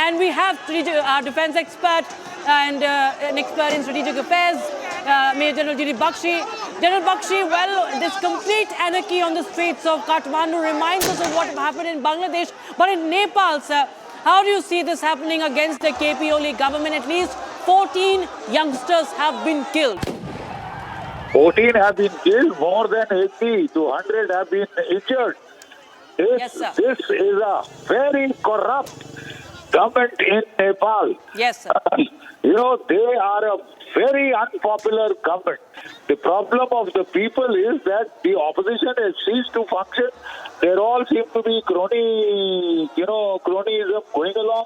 And we have our defense expert and an expert in strategic affairs, Major General Bakshi. General Bakshi, well, this complete anarchy on the streets of Kathmandu reminds us of what happened in Bangladesh. But in Nepal, sir, how do you see this happening against the KP Oli government? At least 14 youngsters have been killed. 14 have been killed, more than 80 to 100 have been injured. Yes, sir. This is a very corrupt government in Nepal. Yes, sir. They are a very unpopular government. The problem of the people is that the opposition has ceased to function. There all seem to be cronyism going along.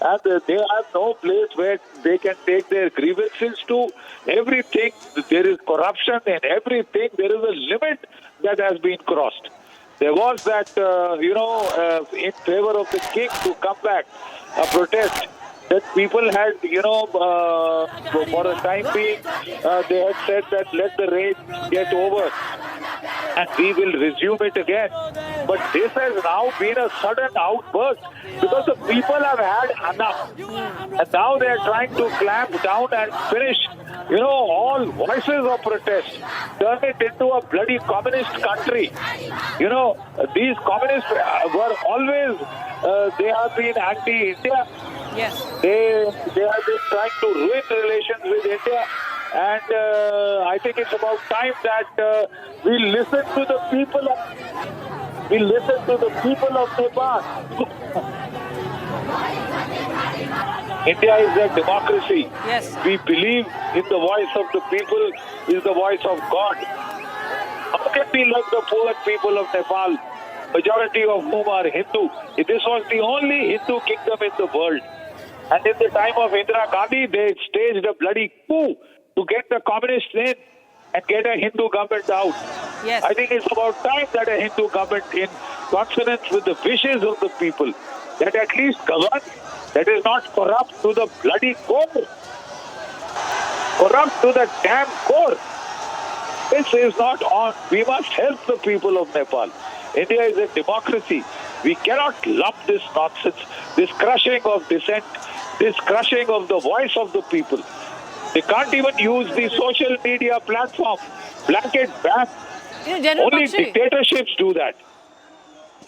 And they have no place where they can take their grievances to. Everything, there is corruption in everything. There is a limit that has been crossed. There was that, in favor of the king to come back, a protest that people had, for a time being, they had said that let the rain get over and we will resume it again. But this has now been a sudden outburst because the people have had enough. And now they are trying to clamp down and finish, all voices of protest. Turn it into a bloody communist country. These communists were always, they have been anti-India. Yes. They have been trying to ruin relations with India. And I think it's about time that we listen to the people of Nepal. India is a democracy. Yes. We believe in the voice of the people is the voice of God. How can we let the poor people of Nepal, majority of whom are Hindu? This was the only Hindu kingdom in the world. And in the time of Indira Gandhi, they staged a bloody coup to get the communists in and get a Hindu government out. Yes. I think it's about time that a Hindu government, in consonance with the wishes of the people, that at least govern, that is not corrupt to the bloody core. Corrupt to the damn core. This is not on. We must help the people of Nepal. India is a democracy. We cannot lump this nonsense, this crushing of dissent, this crushing of the voice of the people. They can't even use the social media platform. Blanket ban. Only Bakshi, dictatorships do that.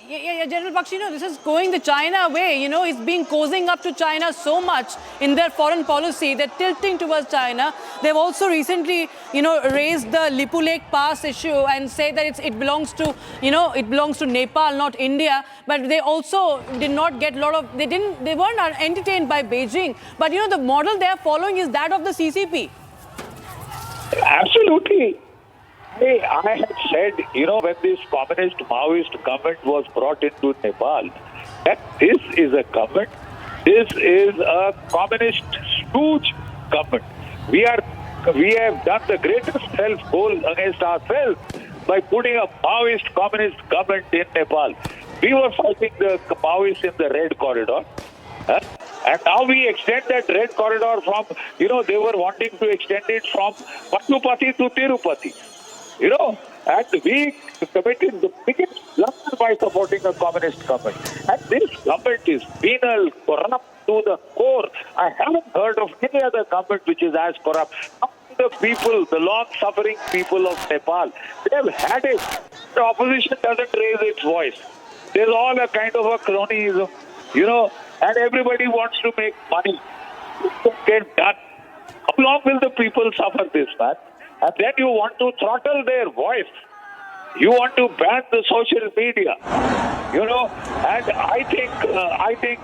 Yeah, General Bakshi, this is going the China way. It's been cozying up to China so much in their foreign policy. They're tilting towards China. They've also recently, raised the Lipu Lake Pass issue and say that it belongs to, it belongs to Nepal, not India. But they also did not get a lot of, they weren't entertained by Beijing. But, the model they're following is that of the CCP. Absolutely. I had said, when this communist Maoist government was brought into Nepal, that this is a government, this is a communist stooge government. We have done the greatest self-goal against ourselves by putting a Maoist communist government in Nepal. We were fighting the Maoists in the Red Corridor. And now we extend that Red Corridor from, they were wanting to extend it from Pashupati to Tirupati. And we committed the biggest blunder by supporting a communist government. And this government is penal, corrupt to the core. I haven't heard of any other government which is as corrupt. The people, the long-suffering people of Nepal, they've had it. The opposition doesn't raise its voice. There's all a kind of a cronyism, and everybody wants to make money. It won't get done. How long will the people suffer this, man? And then you want to throttle their voice. You want to ban the social media. And I think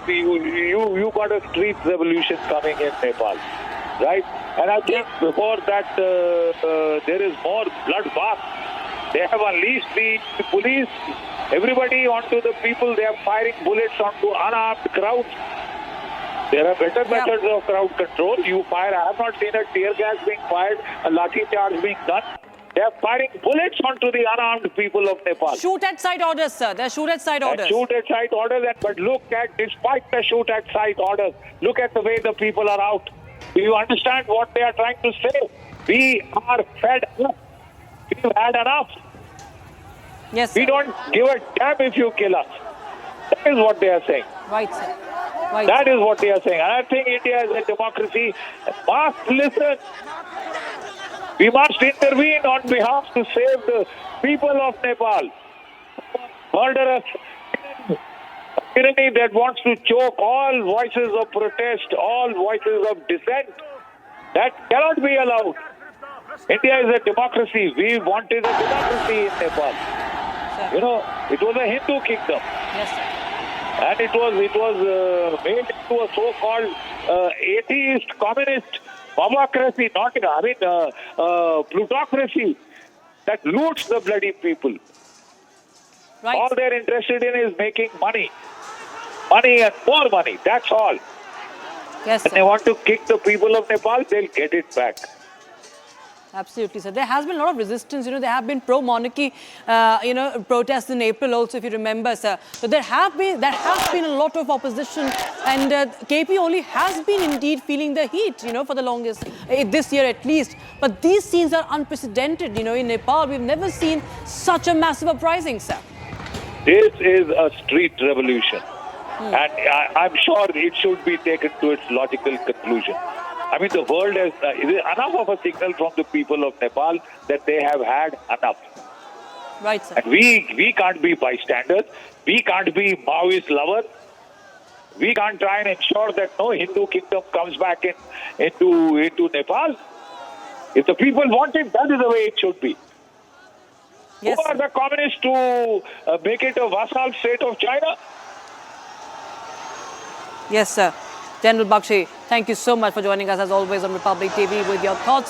you got a street revolution coming in Nepal, right? And I think before that there is more bloodbath. They have unleashed the police, everybody onto the people. They are firing bullets onto unarmed crowds. There are better methods of crowd control. You fire. I have not seen a tear gas being fired, a lathi charge being done. They are firing bullets onto the unarmed people of Nepal. Shoot at sight orders, sir. They're shoot at sight orders. Shoot at sight orders. But despite the shoot at sight orders, look at the way the people are out. Do you understand what they are trying to say? We are fed up. We've had enough. Yes, sir. We don't give a damn if you kill us. That is what they are saying. Right, sir. Right. That is what they are saying. And I think India is a democracy. Must listen. We must intervene on behalf to save the people of Nepal. Murderous tyranny that wants to choke all voices of protest, all voices of dissent. That cannot be allowed. India is a democracy. We wanted a democracy in Nepal. Sir. You know, it was a Hindu kingdom. Yes, sir. And it was made into a so-called atheist, communist mobocracy, not, plutocracy that loots the bloody people. Right. All they're interested in is making money. Money and more money, that's all. Yes, When they sir. want to kick the people of Nepal, they'll get it back. Absolutely, sir. There has been a lot of resistance. You know, there have been pro-monarchy, protests in April also, if you remember, sir. So there has been a lot of opposition, and KP only has been indeed feeling the heat, you know, for the longest, this year at least. But these scenes are unprecedented. You know, in Nepal, we've never seen such a massive uprising, sir. This is a street revolution. And I'm sure it should be taken to its logical conclusion. I mean, the world has it is enough of a signal from the people of Nepal that they have had enough. Right, sir. And we can't be bystanders. We can't be Maoist lovers. We can't try and ensure that no Hindu kingdom comes back into Nepal. If the people want it, that is the way it should be. Yes, Who are sir. the communists to make it a vassal state of China? Yes, sir. General Bakshi, thank you so much for joining us as always on Republic TV with your thoughts.